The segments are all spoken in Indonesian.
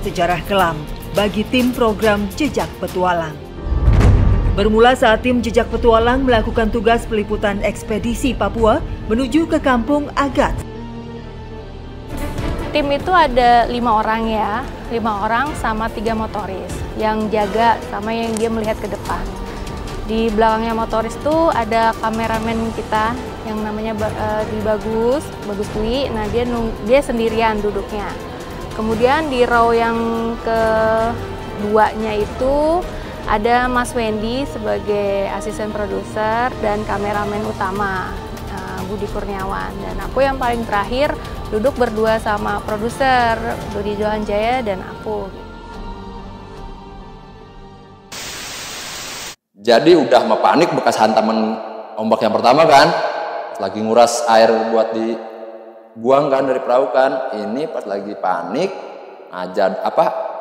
sejarah kelam bagi tim program Jejak Petualang. Bermula saat tim Jejak Petualang melakukan tugas peliputan ekspedisi Papua menuju ke kampung Agat. Tim itu ada 5 orang ya, 5 orang sama 3 motoris yang jaga sama yang dia melihat ke depan. Di belakangnya motoris tuh ada kameramen kita yang namanya Bagus Dwi. Nah dia sendirian duduknya. Kemudian di row yang keduanya itu ada Mas Wendy sebagai asisten produser dan kameramen utama Budi Kurniawan. Dan aku yang paling terakhir duduk berdua sama produser Dodi Johanjaya dan aku. Jadi udah mah panik bekas hantaman ombak yang pertama kan, lagi nguras air buat dibuang kan dari perahu kan. Ini pas lagi panik aja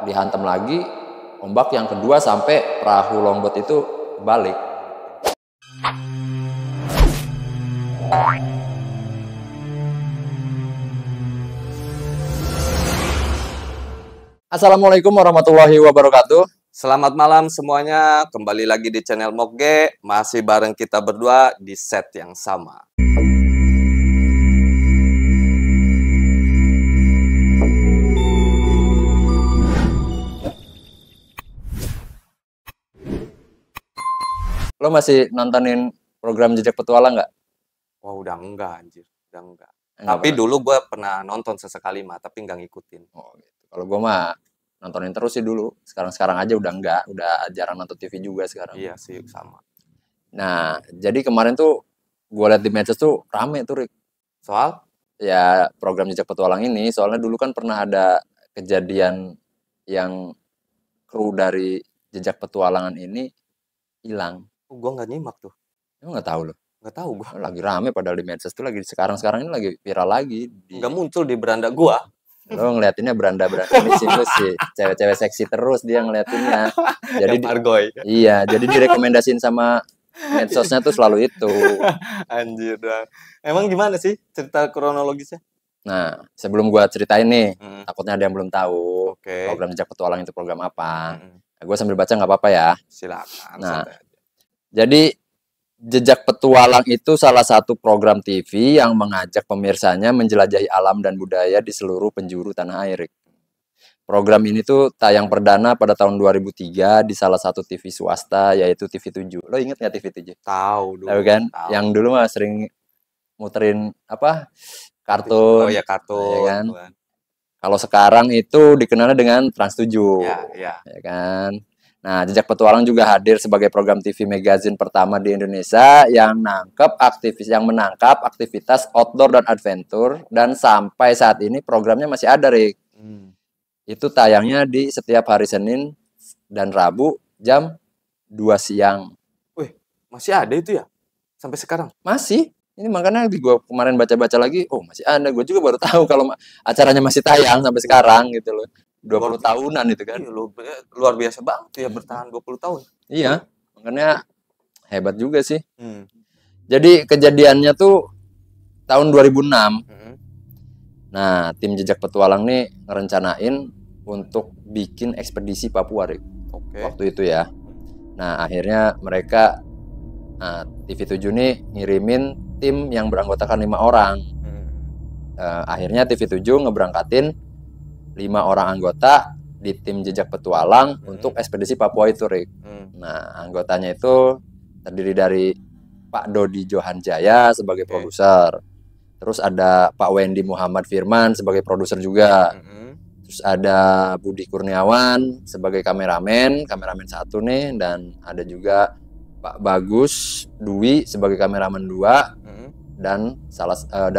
dihantam lagi ombak yang kedua sampai perahu longboat itu balik. Assalamualaikum warahmatullahi wabarakatuh. Selamat malam semuanya, kembali lagi di channel Mokge, masih bareng kita berdua di set yang sama. Lo masih nontonin program Jejak Petualang nggak? Wah udah enggak anjir, udah enggak. Enggak Tapi pernah. dulu gue pernah nonton sesekali mah, tapi nggak ngikutin. Oh, gitu. Kalau gue mah nontonin terus sih dulu. Sekarang aja udah enggak, udah jarang nonton TV juga sekarang. Iya sih, sama. Nah, jadi kemarin tuh gue liat di medsos tuh rame tuh, Rik. Soal? Ya program Jejak Petualang ini, soalnya dulu kan pernah ada kejadian yang kru dari Jejak Petualangan ini hilang. Gue nggak nyimak tuh. Emang nggak tahu loh. Nggak tahu gue. Lagi rame padahal di medsos tuh lagi sekarang ini lagi viral lagi. Nggak muncul di beranda gue. Lo ngeliatinnya beranda-beranda ini sih, cewek-cewek seksi terus dia ngeliatinnya. Jadi Argoy. iya, jadi direkomendasiin sama medsosnya tuh selalu itu. Anjir dah. Emang gimana sih cerita kronologisnya? Nah, sebelum gua ceritain nih, Hmm. takutnya ada yang belum tahu Oke. program Jejak Petualang itu program apa. Hmm. Nah, gua sambil baca nggak apa-apa ya. Silakan. Nah. santai aja. Jadi Jejak Petualang itu salah satu program TV yang mengajak pemirsanya menjelajahi alam dan budaya di seluruh penjuru tanah air. Program ini tuh tayang perdana pada tahun 2003 di salah satu TV swasta yaitu TV7. Lo inget nggak TV7? Tahu dulu. Tahu kan? Tahu. Yang dulu mah sering muterin kartun. Oh ya kartun. Ya kan? Kalau sekarang itu dikenalnya dengan Trans 7. Ya. Ya kan? Nah, Jejak Petualang juga hadir sebagai program TV magazine pertama di Indonesia yang menangkap aktivitas outdoor dan adventure, dan sampai saat ini programnya masih ada, Rik. Itu tayangnya di setiap hari Senin dan Rabu jam 2 siang. Wih, masih ada itu ya? Sampai sekarang? Masih. Ini makanya gue kemarin baca-baca lagi, oh masih ada. Gue juga baru tahu kalau acaranya masih tayang sampai sekarang gitu loh. 20 tahunan itu kan. Iya, luar biasa banget ya bertahan 20 tahun. Iya, makanya hebat juga sih. Hmm. Jadi kejadiannya tuh tahun 2006. Nah, tim Jejak Petualang nih ngerencanain untuk bikin ekspedisi Papua, Rik. Oke. Waktu itu ya. Nah, akhirnya mereka TV7 nih ngirimin tim yang beranggotakan 5 orang. Akhirnya TV7 ngeberangkatin 5 orang anggota di tim Jejak Petualang untuk ekspedisi Papua itu, Rik. Nah, anggotanya itu terdiri dari Pak Dodi Johanjaya sebagai produser. Terus ada Pak Wendy Muhammad Firman sebagai produser juga. Terus ada Budi Kurniawan sebagai kameramen 1 nih, dan ada juga Pak Bagus Dwi sebagai kameramen 2 dan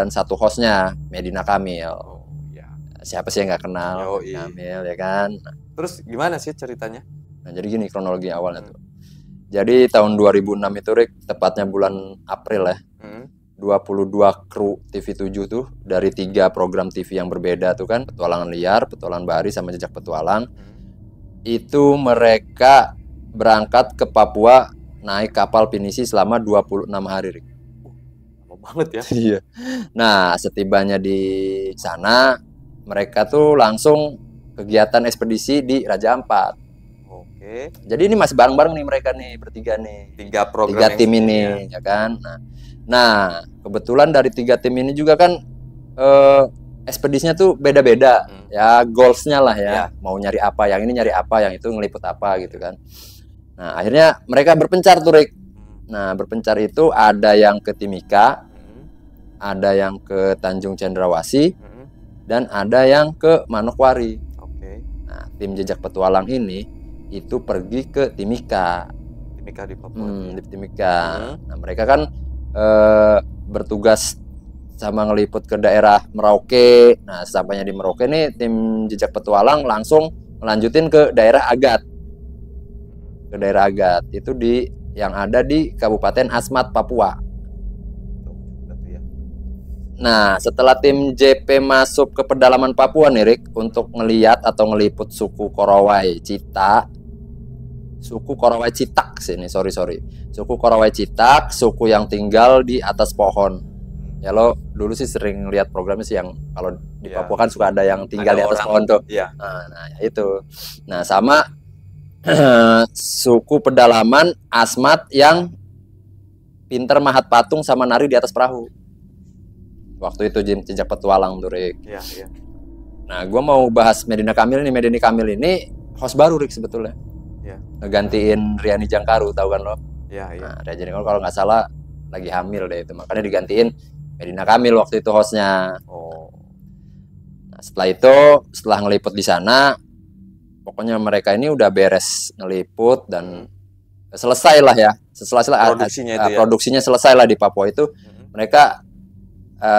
satu hostnya Medina Kamil. Siapa sih yang nggak kenal Kamil ya kan? Terus gimana sih ceritanya? Nah, jadi gini kronologi awalnya tuh. Jadi tahun 2006 itu, Rik, tepatnya bulan April ya. 22 kru TV7 tuh dari 3 program TV yang berbeda tuh kan, Petualangan Liar, Petualangan Bahari sama Jejak Petualang. Itu mereka berangkat ke Papua naik kapal pinisi selama 26 hari, Rik. Lama banget ya. Iya. Nah, setibanya di sana mereka tuh langsung kegiatan ekspedisi di Raja Ampat. Oke. Jadi ini masih bareng-bareng nih mereka nih bertiga nih. 3 program. 3 tim ini ya kan. Nah, kebetulan dari 3 tim ini juga kan ekspedisinya tuh beda-beda ya, goalsnya lah ya. Mau nyari apa, yang ini nyari apa, yang itu ngeliput apa gitu kan. Nah, akhirnya mereka berpencar tuh, Rick. Nah, berpencar itu ada yang ke Timika, ada yang ke Tanjung Cendrawasih, dan ada yang ke Manokwari. Oke. Nah, tim Jejak Petualang ini itu pergi ke Timika. Timika di Papua. Di Timika. Nah, mereka kan bertugas sama ngeliput ke daerah Merauke. Nah, sampainya di Merauke nih tim Jejak Petualang langsung melanjutin ke daerah Agat. Ke daerah Agat itu yang ada di Kabupaten Asmat, Papua. Nah, setelah tim JP masuk ke pedalaman Papua nih, Rick, untuk ngeliat atau ngeliput suku Korowai Citak. Suku Korowai Citak sini, sorry. Suku Korowai Citak, suku yang tinggal di atas pohon. Ya lo dulu sih sering lihat programnya sih yang kalau di Papua kan suka ada yang tinggal di atas pohon tuh. Iya. Nah, itu. Nah, sama suku pedalaman Asmat yang pinter mahat patung sama nari di atas perahu. Waktu itu Jejak Petualang tuh, Rick. Iya. Nah, gue mau bahas Medina Kamil nih. Medina Kamil ini host baru, Rick, sebetulnya. Iya. Ngegantiin Riani Jangkaru, tahu kan lo? Iya. Nah, Riani Jangkaru kalau nggak salah lagi hamil deh itu, makanya digantiin Medina Kamil waktu itu hostnya. Nah, setelah ngeliput di sana, pokoknya mereka ini udah beres ngeliput dan selesai lah ya. Produksinya selesai lah di Papua itu. Mereka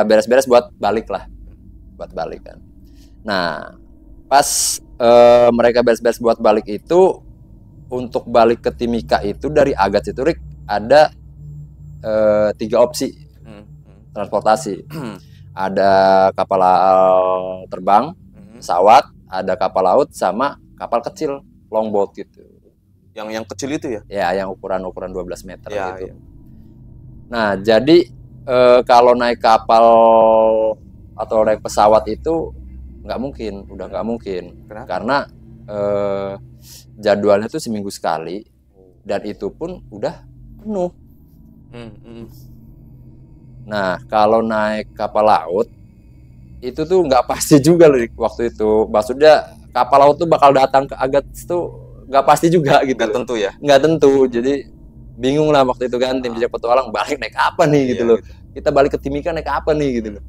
beres-beres buat balik kan. Nah, pas mereka beres-beres buat balik itu, untuk balik ke Timika itu dari Agat itu, Rick, ada 3 opsi transportasi. Ada kapal terbang, pesawat, ada kapal laut, sama kapal kecil, longboat gitu. Yang kecil itu ya? Ya, yang ukuran 12 meter gitu. Ya. Nah, jadi kalau naik kapal atau naik pesawat itu udah nggak mungkin. Kenapa? Karena jadwalnya tuh seminggu sekali dan itu pun udah penuh. Nah, kalau naik kapal laut itu tuh nggak pasti juga loh waktu itu. Maksudnya kapal laut tuh bakal datang ke Agat tuh nggak pasti juga gitu. Nggak tentu ya? Nggak tentu. Jadi bingung lah waktu itu kan tim Jejak Petualang balik naik apa nih gitu loh. Kita balik ke Timika naik apa nih gitu loh.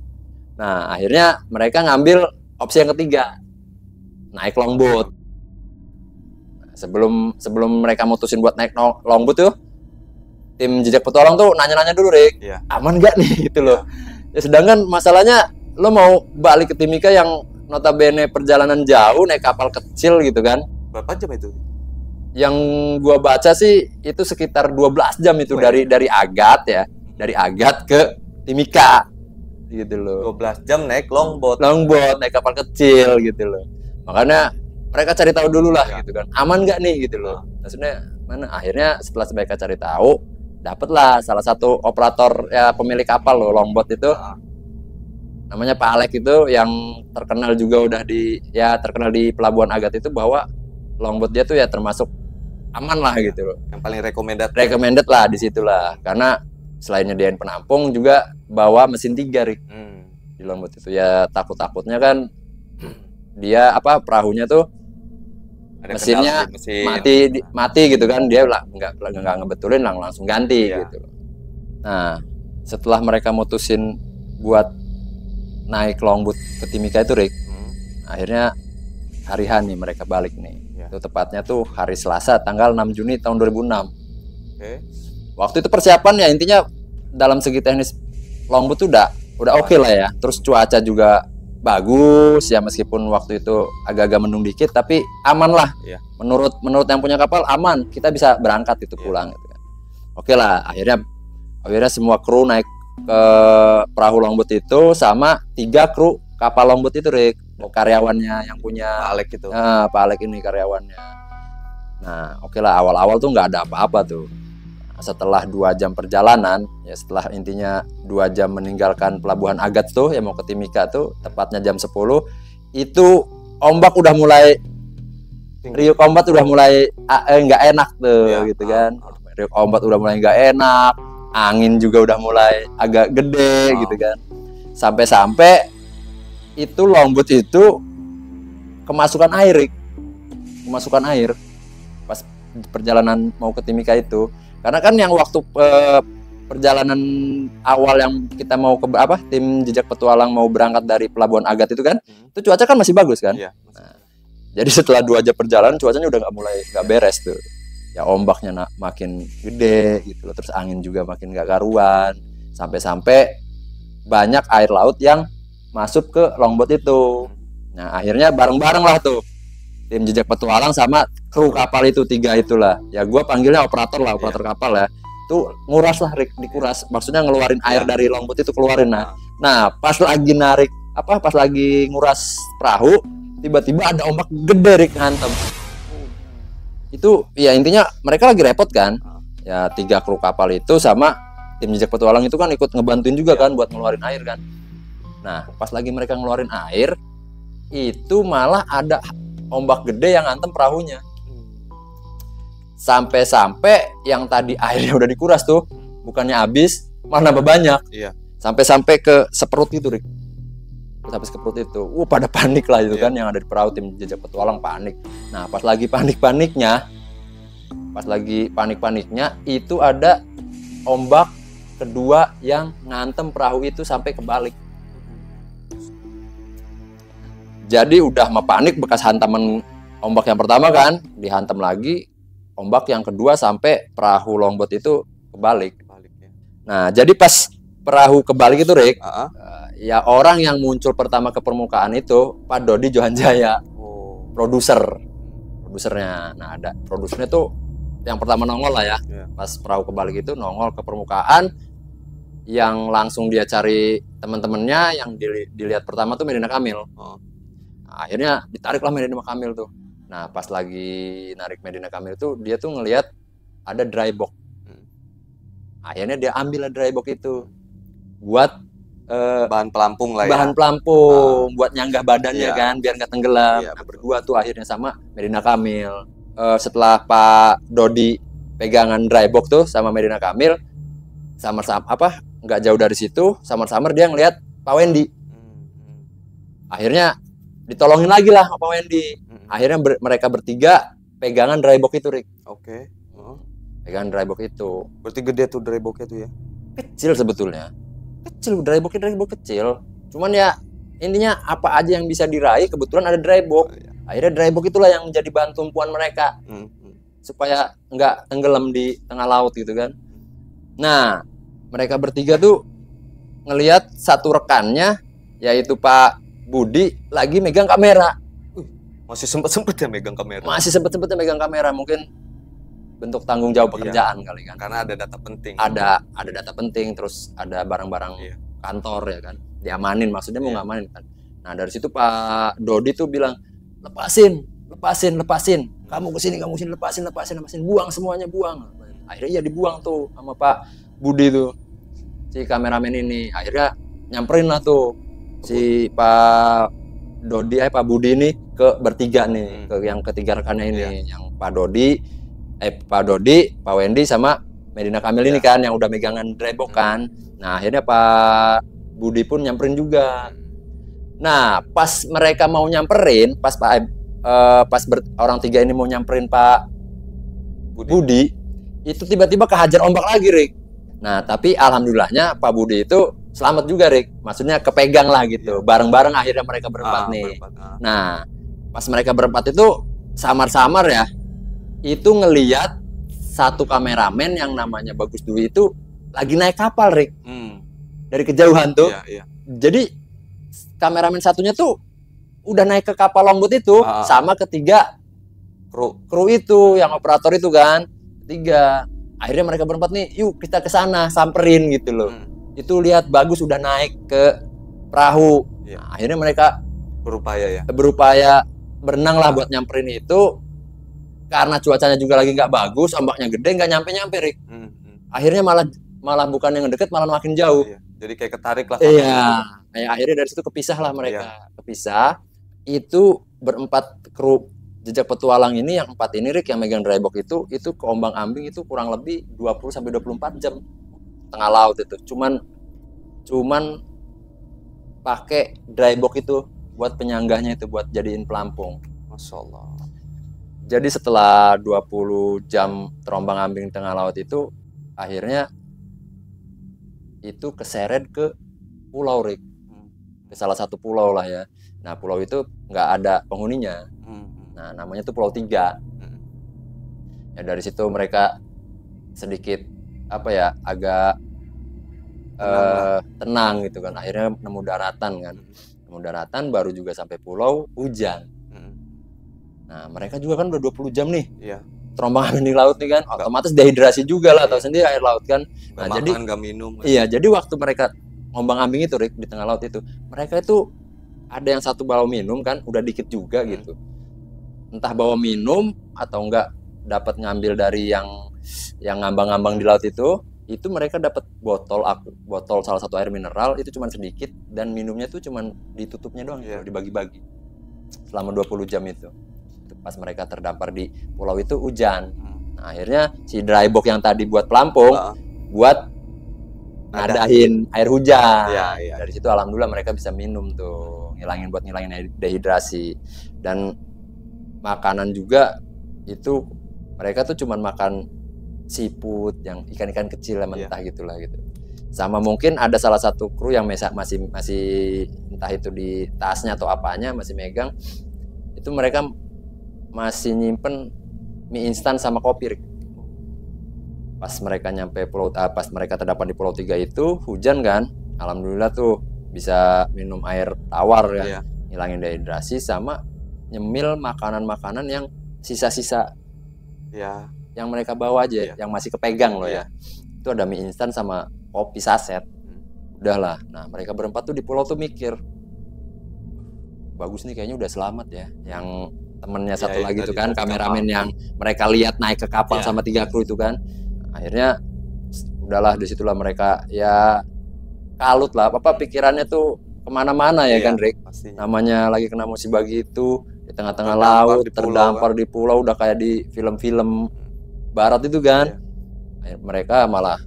Nah, akhirnya mereka ngambil opsi yang ketiga, naik longboat. Nah, sebelum mereka mutusin buat naik longboat tuh, tim Jejak Petualang tuh nanya-nanya dulu, Rick, aman nggak nih gitu loh. Ya, sedangkan masalahnya lo mau balik ke Timika yang notabene perjalanan jauh naik kapal kecil gitu kan. Berapa jam itu? Yang gua baca sih itu sekitar 12 jam itu dari Agat ya. Dari Agat ke Timika gitu loh. 12 jam naik longboat, naik kapal kecil gitu loh. Makanya mereka cari tahu dulu lah gitu kan. Aman nggak nih gitu loh. Maksudnya mana? Akhirnya setelah mereka cari tahu, dapatlah salah satu operator ya, pemilik kapal loh longboat itu. Namanya Pak Alek itu, yang terkenal juga udah terkenal di Pelabuhan Agat itu bahwa longboat dia tuh ya termasuk aman lah gitu loh. Yang paling recommended lah di situlah. Karena selain nyediain penampung juga bawa mesin 3, Rick. Di longboat itu ya takutnya kan dia perahunya tuh ada mesinnya mati gitu kan, dia nggak ngebetulin langsung ganti gitu. Nah, setelah mereka mutusin buat naik longboat ke Timika itu, Rick, akhirnya hari H nih mereka balik nih. Itu tepatnya tuh hari Selasa tanggal 6 Juni tahun 2006. Waktu itu persiapan ya intinya dalam segi teknis longboat tuh udah oke lah ya. Terus cuaca juga bagus ya, meskipun waktu itu agak-agak mendung dikit tapi aman lah. Menurut yang punya kapal aman, kita bisa berangkat itu pulang gitu kan. Oke lah, akhirnya semua kru naik ke perahu longboat itu sama 3 kru kapal longboat itu, Rick. Karyawannya yang punya Pak Alek itu. Pak Alek ini karyawannya. Nah, oke lah, awal-awal tuh nggak ada apa-apa tuh. Setelah 2 jam perjalanan, ya setelah intinya 2 jam meninggalkan Pelabuhan Agat tuh, yang mau ke Timika tuh, tepatnya jam 10, itu ombak udah mulai riuk ombak udah mulai nggak enak tuh gitu kan. Riuk ombak udah mulai nggak enak, angin juga udah mulai agak gede gitu kan. Sampai-sampai itu longboat itu kemasukan air, pas perjalanan mau ke Timika itu. Karena kan yang waktu perjalanan awal yang kita mau ke tim jejak petualang mau berangkat dari Pelabuhan Agat itu kan, itu cuaca kan masih bagus kan. Nah, jadi setelah 2 jam perjalanan cuacanya udah nggak beres tuh. Ya ombaknya makin gede gitu loh, terus angin juga makin nggak karuan. Sampai-sampai banyak air laut yang masuk ke longboat itu. Nah akhirnya bareng-bareng lah tuh tim jejak petualang sama kru kapal itu 3 itulah. Ya gue panggilnya operator kapal ya. Tuh nguras lah, dikuras. Maksudnya ngeluarin air dari longboat itu, keluarin. Nah pas lagi narik pas lagi nguras perahu, tiba-tiba ada ombak gede Rik, ngantem. Itu ya intinya mereka lagi repot kan. Ya 3 kru kapal itu sama tim jejak petualang itu kan ikut ngebantuin juga kan buat ngeluarin air kan. Nah pas lagi mereka ngeluarin air, itu malah ada ombak gede yang ngantem perahunya. Sampai-sampai yang tadi airnya udah dikuras tuh, bukannya habis, malah nambah banyak. Sampai-sampai ke seperut itu Rik. Sampai seperut itu. Pada panik lah itu kan yang ada di perahu, tim jejak petualang panik. Nah pas lagi panik-paniknya itu ada ombak kedua yang ngantem perahu itu sampai kebalik. Jadi udah mah panik bekas hantaman ombak yang pertama kan, dihantam lagi ombak yang kedua sampai perahu longboat itu kebalik. Nah jadi pas perahu kebalik itu Rik, ya orang yang muncul pertama ke permukaan itu Pak Dodi Johanjaya, produsernya. Nah ada produsernya tuh yang pertama nongol lah ya. Pas perahu kebalik itu nongol ke permukaan, yang langsung dia cari teman-temannya. Yang dilihat pertama tuh Medina Kamil. Nah, akhirnya ditariklah Medina Kamil tuh. Nah pas lagi narik Medina Kamil tuh dia tuh ngelihat ada dry box. Akhirnya dia ambil dry box itu buat bahan pelampung lah ya. Bahan pelampung buat nyanggah badannya kan biar nggak tenggelam. Nah, berdua tuh akhirnya sama Medina Kamil. Setelah Pak Dodi pegangan dry box tuh sama Medina Kamil, samar-samar nggak jauh dari situ, samar-samar dia ngelihat Pak Wendy. Akhirnya ditolongin lagi lah sama Pak Wendy. Akhirnya mereka bertiga pegangan dry box itu Rik. Pegangan dry box itu. Berarti gede tuh dry box itu ya? Kecil sebetulnya. Dry box kecil. Cuman ya intinya apa aja yang bisa diraih, kebetulan ada dry box. Akhirnya dry box itulah yang menjadi bahan tumpuan mereka. Supaya nggak tenggelam di tengah laut gitu kan. Nah, mereka bertiga tuh ngelihat satu rekannya, yaitu Pak Budi, lagi megang kamera. Masih sempet-sempetnya megang kamera. Mungkin bentuk tanggung jawab pekerjaan kali kan. Karena ada data penting. Ada data penting, terus ada barang-barang kantor ya kan. Diamanin, maksudnya mau ngamanin kan. Nah dari situ Pak Dodi tuh bilang, lepasin. Kamu kesini, lepasin. Buang semuanya, buang. Akhirnya ya dibuang tuh sama Pak Budi tuh, si kameramen ini. Akhirnya nyamperin lah tuh si Pak Budi ini ke bertiga nih, ke yang ketiga rekannya ini, yang Pak Dodi, Pak Wendy sama Medina Kamil ini kan, yang udah megangan dry box kan. Nah akhirnya Pak Budi pun nyamperin juga. Nah pas mereka mau nyamperin, orang tiga ini mau nyamperin Pak Budi, itu tiba-tiba kehajar ombak lagi Rik. Nah tapi alhamdulillahnya Pak Budi itu selamat juga Rik, maksudnya kepegang lah gitu. Bareng-bareng akhirnya mereka berempat nih. Nah pas mereka berempat itu samar-samar ya, itu ngeliat satu kameramen yang namanya Bagus Dwi itu lagi naik kapal Rik. Dari kejauhan tuh. Jadi kameramen satunya tuh udah naik ke kapal longboat itu sama ketiga kru itu, yang operator itu kan. Ketiga. Akhirnya mereka berempat nih, yuk kita ke sana, samperin gitu loh. Itu lihat Bagus udah naik ke perahu. Nah, akhirnya mereka berupaya berenang lah buat nyamperin itu. Karena cuacanya juga lagi nggak bagus, ombaknya gede, nggak nyampe Rik. Akhirnya malah bukan yang deket, malah makin jauh. Jadi kayak ketarik lah. Iya. Akhirnya dari situ kepisah lah mereka. Kepisah. Itu berempat kru jejak petualang ini, yang 4 ini Rick yang megang dry box itu ke ombang-ambing itu kurang lebih 20 sampai 24 jam tengah laut itu. Cuman pakai dry box itu buat penyanggahnya itu buat jadiin pelampung. Masya Allah. Jadi setelah 20 jam terombang-ambing tengah laut itu, akhirnya itu keseret ke pulau Rick, ke salah satu pulau lah ya. Nah pulau itu nggak ada penghuninya. Nah namanya tuh Pulau 3. Ya dari situ mereka sedikit agak tenang gitu kan. Akhirnya nemu daratan kan. Nemu daratan baru juga sampai pulau hujan. Nah mereka juga kan udah 20 jam nih. Iya. Terombang-ambing di laut nih kan, otomatis dehidrasi juga lah, tahu sendiri air laut kan. Nah, makan, jadi gak minum. Iya, jadi waktu mereka ombang-ambing itu Rick, di tengah laut itu, mereka itu ada yang satu bawa minum kan, udah dikit juga gitu. Entah bawa minum atau enggak dapat ngambil dari yang ngambang-ngambang di laut itu mereka dapat botol salah satu air mineral itu cuma sedikit, dan minumnya tuh cuma ditutupnya doang, dibagi-bagi selama 20 jam itu. Pas mereka terdampar di pulau itu hujan. Nah, akhirnya si dry box yang tadi buat pelampung buat ngadain air hujan. Dari situ alhamdulillah mereka bisa minum tuh, ngilangin dehidrasi. Dan makanan juga itu mereka tuh cuman makan siput, yang ikan-ikan kecil yang mentah gitulah gitu. Sama mungkin ada salah satu kru yang masih entah itu di tasnya atau apanya masih megang, itu mereka masih nyimpen mie instan sama kopi Rick. Pas mereka pas mereka terdapat di Pulau 3 itu hujan kan, alhamdulillah tuh bisa minum air tawar kan, ngilangin dehidrasi, sama nyemil makanan-makanan yang sisa-sisa yang mereka bawa aja, yang masih kepegang loh ya. Itu ada mie instan sama kopi saset. Udahlah. Nah mereka berempat tuh di pulau tuh mikir, bagus nih kayaknya udah selamat ya. Yang temennya satu lagi tuh kan, kameramen yang mereka lihat naik ke kapal sama 3 kru itu kan. Akhirnya udahlah, disitulah mereka ya kalut lah, pikirannya tuh kemana-mana ya kan Rick. Pastinya. Namanya lagi kena musibah gitu di tengah-tengah laut, terdampar di pulau, udah kayak di film-film barat itu kan. Mereka malah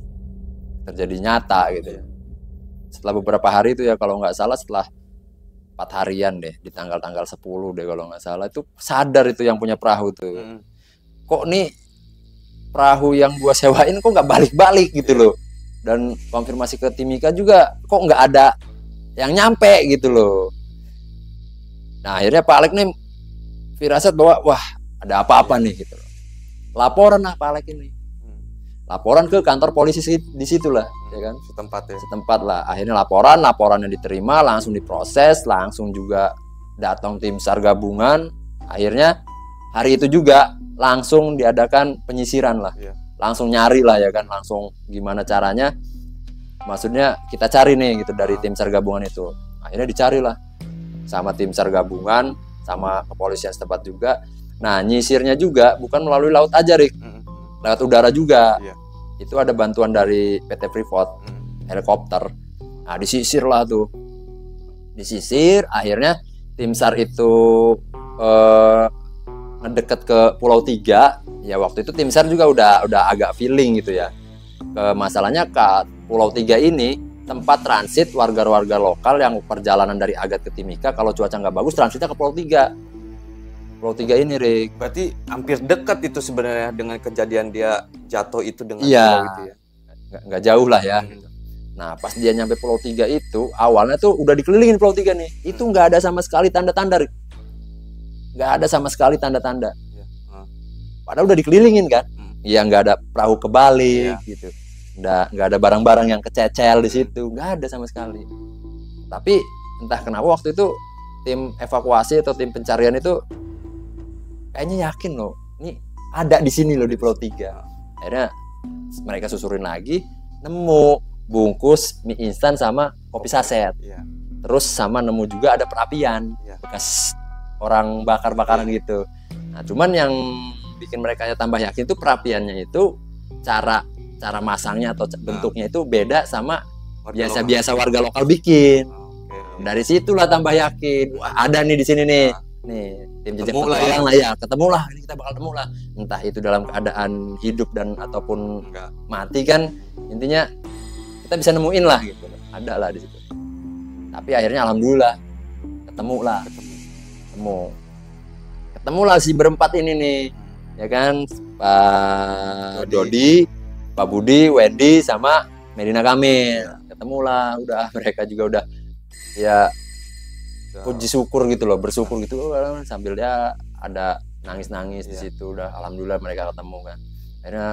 terjadi nyata gitu. Setelah beberapa hari itu ya, kalau nggak salah setelah 4 harian deh, di tanggal 10 deh kalau nggak salah, itu sadar itu yang punya perahu tuh. Kok nih perahu yang gua sewain kok nggak balik-balik gitu loh. Dan konfirmasi ke Timika juga kok nggak ada yang nyampe gitu loh. Nah akhirnya Pak Alek nih firasat bahwa wah ada apa-apa nih gitu loh. Laporan lah Pak Alek ini. Laporan ke kantor polisi di situlah, ya kan? Setempat lah. Akhirnya laporannya diterima, langsung diproses, langsung juga datang tim SAR gabungan. Akhirnya hari itu juga langsung diadakan penyisiran lah. Langsung nyari lah ya kan, langsung gimana caranya. Maksudnya kita cari nih gitu dari tim SAR gabungan itu. Akhirnya dicari lah sama tim SAR gabungan, sama kepolisian setempat juga. Nah, nyisirnya juga bukan melalui laut aja, Rick. Lewat udara juga. Itu ada bantuan dari PT Freeport, helikopter. Nah disisir lah tuh, disisir. Akhirnya tim SAR itu ngedeket ke Pulau 3. Ya waktu itu tim SAR juga udah agak feeling gitu ya. Masalahnya ke Pulau 3 ini tempat transit warga-warga lokal yang perjalanan dari Agat ke Timika. Kalau cuaca nggak bagus, transitnya ke Pulau 3. Pulau 3 ini, Rick. Berarti hampir dekat itu sebenarnya dengan kejadian dia jatuh itu dengan pulau itu ya. Nggak jauh lah ya. Nah, pas dia nyampe Pulau 3 itu, awalnya tuh udah dikelilingin Pulau 3 nih. Itu nggak ada sama sekali tanda-tanda, Rick. Nggak ada sama sekali tanda-tanda. Padahal udah dikelilingin kan. Iya, nggak ada perahu kebalik gitu. Nggak ada barang-barang yang kececel di situ. Nggak ada sama sekali. Tapi entah kenapa waktu itu tim evakuasi atau tim pencarian itu kayaknya yakin loh, ini ada di sini loh di Pulau 3. Akhirnya mereka susurin lagi, nemu bungkus mie instan sama kopi saset. Terus sama nemu juga ada perapian, bekas orang bakar-bakaran gitu. Nah, cuman yang bikin mereka tambah yakin itu perapiannya itu cara masangnya atau bentuknya itu beda sama biasa warga lokal bikin. Dari situlah tambah yakin, wah ada nih di sini nih. nih tim jejak Ketemu lah petualang lah ya, ketemu lah, ini kita bakal ketemu lah, entah itu dalam keadaan hidup dan ataupun Enggak. mati kan, intinya kita bisa nemuin lah gitu, ada lah di situ. Tapi akhirnya alhamdulillah ketemu lah si berempat ini nih, ya kan, Pak Dodi, Pak Budi, Wendy sama Medina Kamil. Ketemulah, udah mereka juga udah ya puji syukur gitu loh, bersyukur gitu sambil dia ada nangis-nangis di situ. Udah alhamdulillah mereka ketemu kan. Akhirnya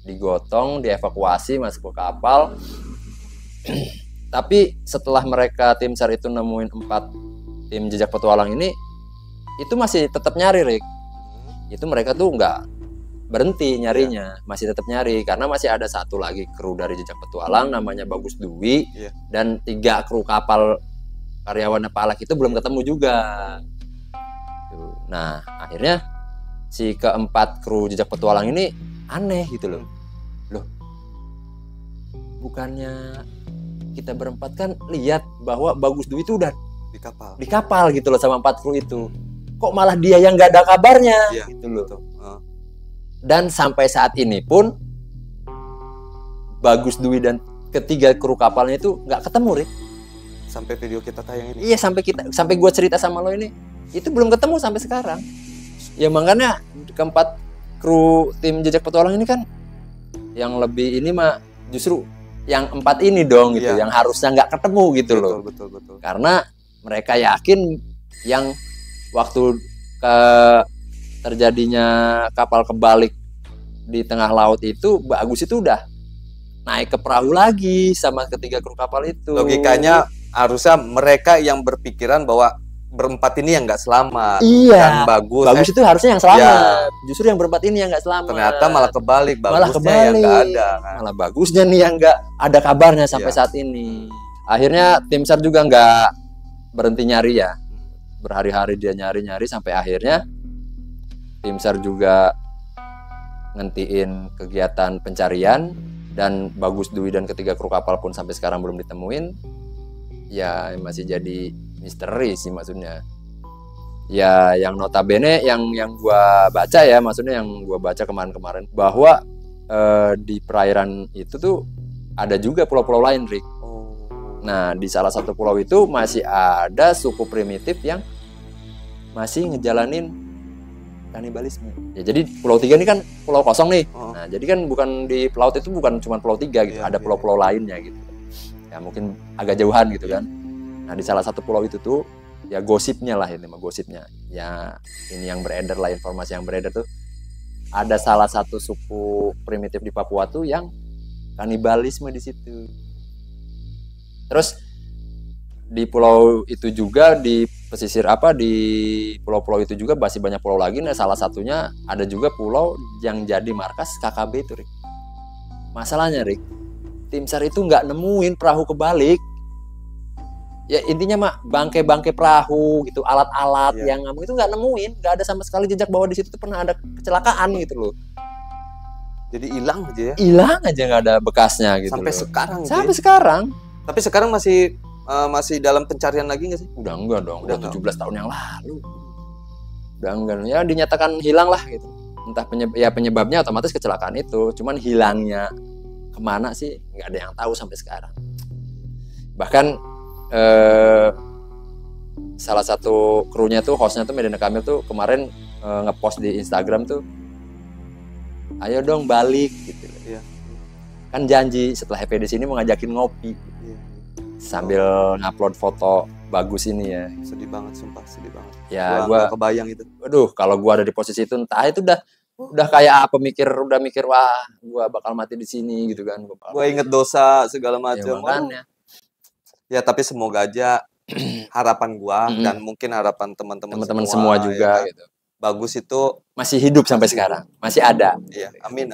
digotong, dievakuasi masuk ke kapal. Tapi setelah mereka tim SAR itu nemuin 4 tim jejak petualang ini, itu masih tetap nyari, Rick. Itu mereka tuh nggak berhenti nyarinya, masih tetap nyari karena masih ada satu lagi kru dari jejak petualang namanya Bagus Dwi, dan 3 kru kapal karyawan Palek itu belum ketemu juga. Nah akhirnya si keempat kru jejak petualang ini aneh gitu loh, bukannya kita berempat kan lihat bahwa Bagus Dwi itu udah di kapal gitu loh sama 4 kru itu, kok malah dia yang nggak ada kabarnya gitu loh. Dan sampai saat ini pun Bagus Dwi dan ketiga kru kapalnya itu nggak ketemu, Rick. Sampai video kita tayang ini. Iya, sampai gue cerita sama lo ini, itu belum ketemu sampai sekarang. Ya makanya keempat kru tim jejak petualang ini kan yang lebih ini mah justru yang 4 ini dong gitu, yang harusnya nggak ketemu gitu loh. Betul. Karena mereka yakin yang waktu terjadinya kapal kebalik di tengah laut itu, Bagus itu udah naik ke perahu lagi sama ketiga kru kapal itu. Logikanya harusnya mereka yang berpikiran bahwa berempat ini yang nggak selamat. Iya. Dan Bagus itu harusnya yang selamat. Justru yang berempat ini yang nggak selamat. Ternyata malah kebalik, Bagusnya yang nggak ada. Kan? Malah Bagusnya nih yang nggak ada kabarnya sampai saat ini. Akhirnya tim SAR juga nggak berhenti nyari ya. Berhari-hari dia nyari sampai akhirnya tim SAR juga ngentiin kegiatan pencarian, dan Bagus Dwi dan ketiga kru kapal pun sampai sekarang belum ditemuin. Ya masih jadi misteri sih maksudnya. Ya yang notabene yang gua baca ya, maksudnya yang gua baca kemarin-kemarin bahwa di perairan itu tuh ada juga pulau-pulau lain, Rick. Nah di salah satu pulau itu masih ada suku primitif yang masih ngejalanin kanibalisme. Ya jadi pulau 3 ini kan pulau kosong nih. Nah jadi kan bukan di laut itu bukan cuma pulau 3 gitu, ada pulau-pulau lainnya gitu. Ya mungkin agak jauhan gitu kan. Nah di salah satu pulau itu tuh ya gosipnya lah, ini mah gosipnya. Ya ini yang beredar lah, informasi yang beredar tuh ada salah satu suku primitif di Papua tuh yang kanibalisme di situ. Terus di pulau itu juga, di pesisir di pulau-pulau itu juga masih banyak pulau lagi. Nah salah satunya ada juga pulau yang jadi markas KKB itu, Rick. Masalahnya, Rick, tim SAR itu nggak nemuin perahu kebalik. Ya intinya mah bangkai-bangkai perahu gitu, alat-alat yang ngambang itu nggak nemuin, nggak ada sama sekali jejak bahwa di situ tuh pernah ada kecelakaan gitu loh. Jadi hilang aja ya? Hilang aja, nggak ada bekasnya gitu. Sampai loh. sekarang. Sampai sekarang. Tapi sekarang masih dalam pencarian lagi nggak sih? Udah enggak dong, udah 17 tahun yang lalu. Udah enggak, ya dinyatakan hilang lah gitu. Entah penyebabnya otomatis kecelakaan itu, cuman hilangnya kemana sih nggak ada yang tahu sampai sekarang. Bahkan salah satu krunya tuh, hostnya tuh Medina Kamil tuh kemarin ngepost di Instagram tuh, ayo dong balik gitu. Kan janji setelah HPD sini mau ngajakin ngopi. Sambil ngupload foto Bagus ini ya. Sedih banget, sumpah sedih banget. Ya gua kebayang itu. Aduh, kalau gua ada di posisi itu entah itu udah kayak apa, udah mikir wah gua bakal mati di sini gitu kan. Gua inget dosa segala macam. Ya, ya tapi semoga aja harapan gua dan mungkin harapan teman-teman semua juga ya, gitu. Bagus itu masih hidup sampai sekarang, masih ada. Iya, amin.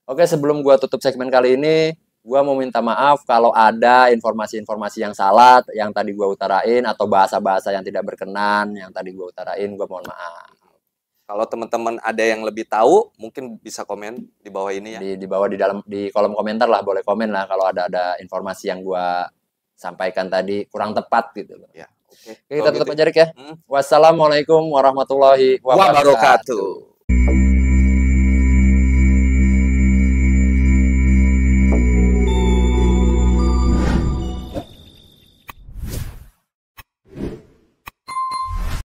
Oke, sebelum gua tutup segmen kali ini, gua mau minta maaf kalau ada informasi-informasi yang salah yang tadi gua utarain, atau bahasa-bahasa yang tidak berkenan yang tadi gua utarain, gua mohon maaf. Kalau teman-teman ada yang lebih tahu, mungkin bisa komen di bawah ini ya. Di bawah di kolom komentar lah, boleh komen lah kalau ada informasi yang gua sampaikan tadi kurang tepat gitu loh. Ya, Oke, kita tutup aja Rik ya. Wassalamualaikum warahmatullahi wabarakatuh.